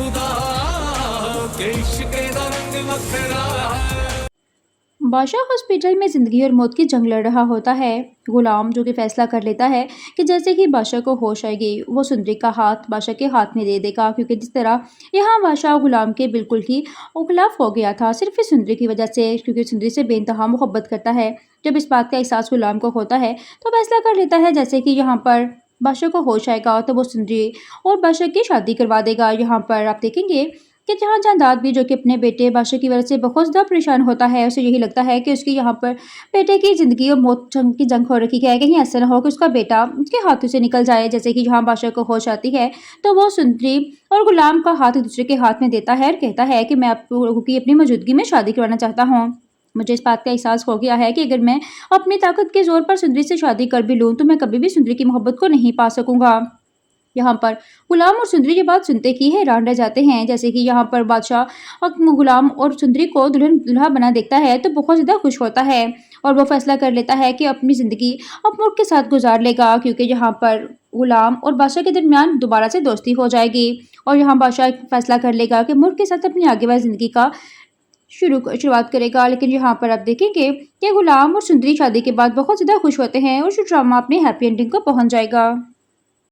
खुदा के इश्क दा रंग वखरा है। बादशाह हॉस्पिटल में ज़िंदगी और मौत की जंग लड़ रहा होता है। गुलाम जो कि फैसला कर लेता है कि जैसे ही बादशाह को होश आएगी वो सुंदरी का हाथ बादशाह के हाथ में दे देगा, क्योंकि जिस तरह यहाँ बादशाह गुलाम के बिल्कुल ही खिलाफ हो गया था सिर्फ इस सुंदरी की वजह से, क्योंकि सुंदरी से बेइंतहा मोहब्बत करता है। जब इस बात का एहसास गुलाम को होता है तो फैसला कर लेता है जैसे कि यहाँ पर बादशाह को होश आएगा तो वो सुंदरी और बादशाह की शादी करवा देगा। यहाँ पर आप देखेंगे कि जहाँ जायदाद भी जो कि अपने बेटे बादशाह की वजह से बहुत ज़्यादा परेशान होता है, उसे यही लगता है कि उसकी यहाँ पर बेटे की ज़िंदगी और मौत जंग की जंग हो रखी है, कहीं ऐसा ना हो कि उसका बेटा उसके हाथों से निकल जाए। जैसे कि जहाँ बादशाह को होश आती है तो वो सुंदरी और गुलाम का हाथ एक दूसरे के हाथ में देता है और कहता है कि मैं आप लोगों की अपनी मौजूदगी में शादी करवाना चाहता हूँ। मुझे इस बात का एहसास हो गया है कि अगर मैं अपनी ताकत के जोर पर सुंदरी से शादी कर भी लूँ तो मैं कभी भी सुंदरी की मोहब्बत को नहीं पा सकूंगा। यहाँ पर गुलाम और सुंदरी ये बात सुनते ही हैरान रह जाते हैं। जैसे कि यहाँ पर बादशाह गुलाम और सुंदरी को दूल्हा बना देखता है तो बहुत ज़्यादा खुश होता है और वो फैसला कर लेता है कि अपनी ज़िंदगी अब मुल्क के साथ गुजार लेगा, क्योंकि यहाँ पर गुलाम और बादशाह के दरमियान दोबारा से दोस्ती हो जाएगी। और यहाँ बादशाह एक फैसला कर लेगा कि मुल्क के साथ अपनी आगे वाली ज़िंदगी का शुरुआत करेगा। लेकिन यहाँ पर आप देखेंगे कि गुलाम और सुंदरी शादी के बाद बहुत ज़्यादा खुश होते हैं और ड्रामा अपनी हैप्पी एंडिंग को पहुँच जाएगा।